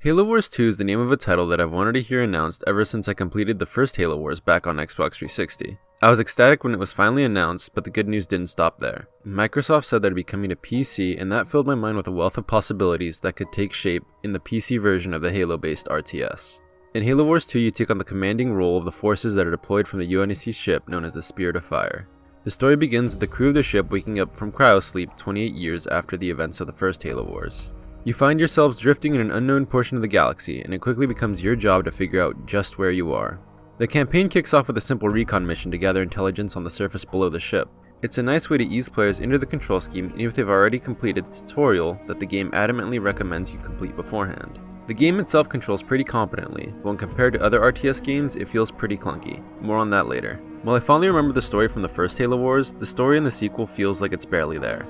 Halo Wars 2 is the name of a title that I've wanted to hear announced ever since I completed the first Halo Wars back on Xbox 360. I was ecstatic when it was finally announced, but the good news didn't stop there. Microsoft said that it'd be coming to PC, and that filled my mind with a wealth of possibilities that could take shape in the PC version of the Halo-based RTS. In Halo Wars 2, you take on the commanding role of the forces that are deployed from the UNSC ship known as the Spirit of Fire. The story begins with the crew of the ship waking up from cryosleep 28 years after the events of the first Halo Wars. You find yourselves drifting in an unknown portion of the galaxy, and it quickly becomes your job to figure out just where you are. The campaign kicks off with a simple recon mission to gather intelligence on the surface below the ship. It's a nice way to ease players into the control scheme even if they've already completed the tutorial that the game adamantly recommends you complete beforehand. The game itself controls pretty competently, but when compared to other RTS games, it feels pretty clunky. More on that later. While I fondly remember the story from the first Halo Wars, the story in the sequel feels like it's barely there.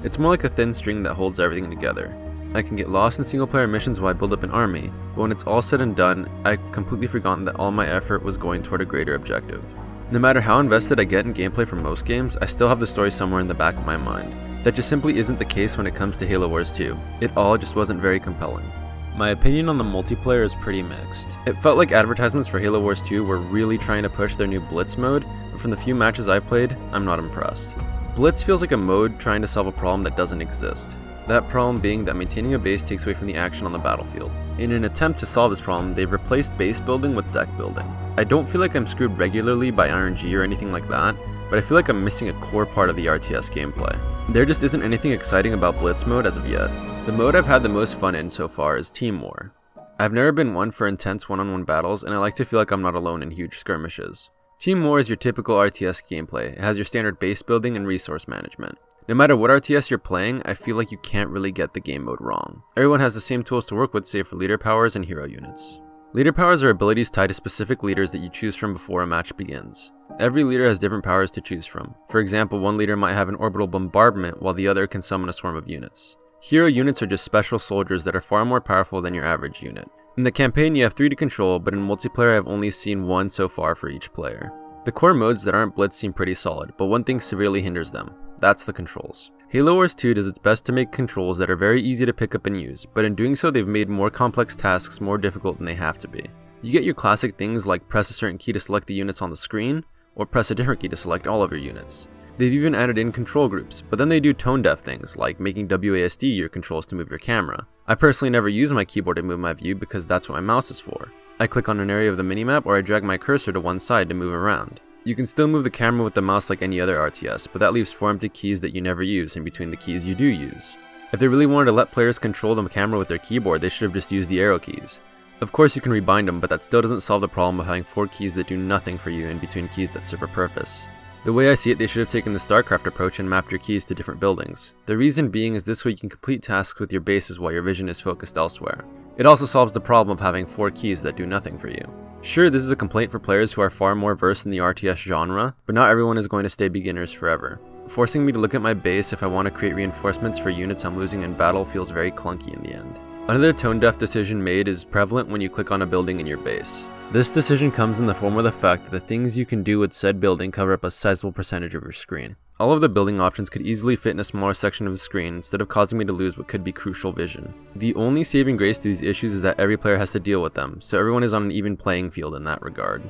It's more like a thin string that holds everything together. I can get lost in single player missions while I build up an army, but when it's all said and done, I've completely forgotten that all my effort was going toward a greater objective. No matter how invested I get in gameplay from most games, I still have the story somewhere in the back of my mind. That just simply isn't the case when it comes to Halo Wars 2. It all just wasn't very compelling. My opinion on the multiplayer is pretty mixed. It felt like advertisements for Halo Wars 2 were really trying to push their new Blitz mode, but from the few matches I played, I'm not impressed. Blitz feels like a mode trying to solve a problem that doesn't exist. That problem being that maintaining a base takes away from the action on the battlefield. In an attempt to solve this problem, they've replaced base building with deck building. I don't feel like I'm screwed regularly by RNG or anything like that, but I feel like I'm missing a core part of the RTS gameplay. There just isn't anything exciting about Blitz mode as of yet. The mode I've had the most fun in so far is Team War. I've never been one for intense one-on-one battles, and I like to feel like I'm not alone in huge skirmishes. Team War is your typical RTS gameplay. It has your standard base building and resource management. No matter what RTS you're playing, I feel like you can't really get the game mode wrong. Everyone has the same tools to work with save for leader powers and hero units. Leader powers are abilities tied to specific leaders that you choose from before a match begins. Every leader has different powers to choose from. For example, one leader might have an orbital bombardment while the other can summon a swarm of units. Hero units are just special soldiers that are far more powerful than your average unit. In the campaign you have 3 to control, but in multiplayer I've only seen 1 so far for each player. The core modes that aren't Blitz seem pretty solid, but one thing severely hinders them. That's the controls. Halo Wars 2 does its best to make controls that are very easy to pick up and use, but in doing so they've made more complex tasks more difficult than they have to be. You get your classic things like press a certain key to select the units on the screen, or press a different key to select all of your units. They've even added in control groups, but then they do tone-deaf things like making WASD your controls to move your camera. I personally never use my keyboard to move my view because that's what my mouse is for. I click on an area of the minimap or I drag my cursor to one side to move around. You can still move the camera with the mouse like any other RTS, but that leaves 4 empty keys that you never use in between the keys you do use. If they really wanted to let players control the camera with their keyboard, they should have just used the arrow keys. Of course you can rebind them, but that still doesn't solve the problem of having 4 keys that do nothing for you in between keys that serve a purpose. The way I see it, they should have taken the StarCraft approach and mapped your keys to different buildings. The reason being is this way you can complete tasks with your bases while your vision is focused elsewhere. It also solves the problem of having 4 keys that do nothing for you. Sure, this is a complaint for players who are far more versed in the RTS genre, but not everyone is going to stay beginners forever. Forcing me to look at my base if I want to create reinforcements for units I'm losing in battle feels very clunky in the end. Another tone-deaf decision made is prevalent when you click on a building in your base. This decision comes in the form of the fact that the things you can do with said building cover up a sizable percentage of your screen. All of the building options could easily fit in a smaller section of the screen instead of causing me to lose what could be crucial vision. The only saving grace to these issues is that every player has to deal with them, so everyone is on an even playing field in that regard.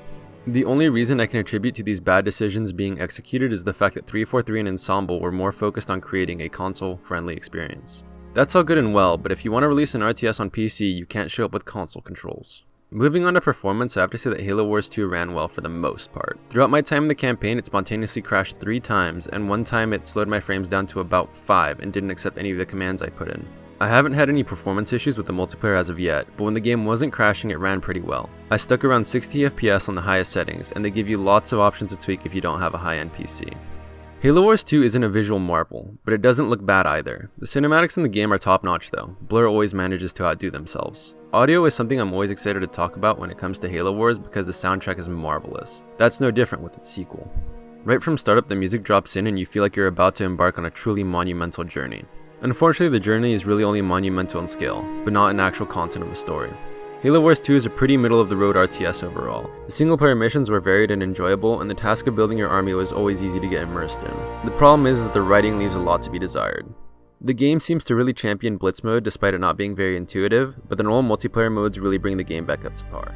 The only reason I can attribute to these bad decisions being executed is the fact that 343 and Ensemble were more focused on creating a console-friendly experience. That's all good and well, but if you want to release an RTS on PC, you can't show up with console controls. Moving on to performance, I have to say that Halo Wars 2 ran well for the most part. Throughout my time in the campaign, it spontaneously crashed 3 times, and one time it slowed my frames down to about 5 and didn't accept any of the commands I put in. I haven't had any performance issues with the multiplayer as of yet, but when the game wasn't crashing it ran pretty well. I stuck around 60 FPS on the highest settings, and they give you lots of options to tweak if you don't have a high-end PC. Halo Wars 2 isn't a visual marvel, but it doesn't look bad either. The cinematics in the game are top-notch though. Blur always manages to outdo themselves. Audio is something I'm always excited to talk about when it comes to Halo Wars because the soundtrack is marvelous. That's no different with its sequel. Right from startup, the music drops in and you feel like you're about to embark on a truly monumental journey. Unfortunately, the journey is really only monumental in scale, but not in actual content of the story. Halo Wars 2 is a pretty middle-of-the-road RTS overall. The single-player missions were varied and enjoyable, and the task of building your army was always easy to get immersed in. The problem is that the writing leaves a lot to be desired. The game seems to really champion Blitz mode despite it not being very intuitive, but the normal multiplayer modes really bring the game back up to par.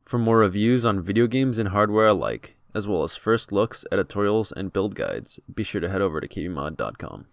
For more reviews on video games and hardware alike, as well as first looks, editorials, and build guides, be sure to head over to KBMOD.com.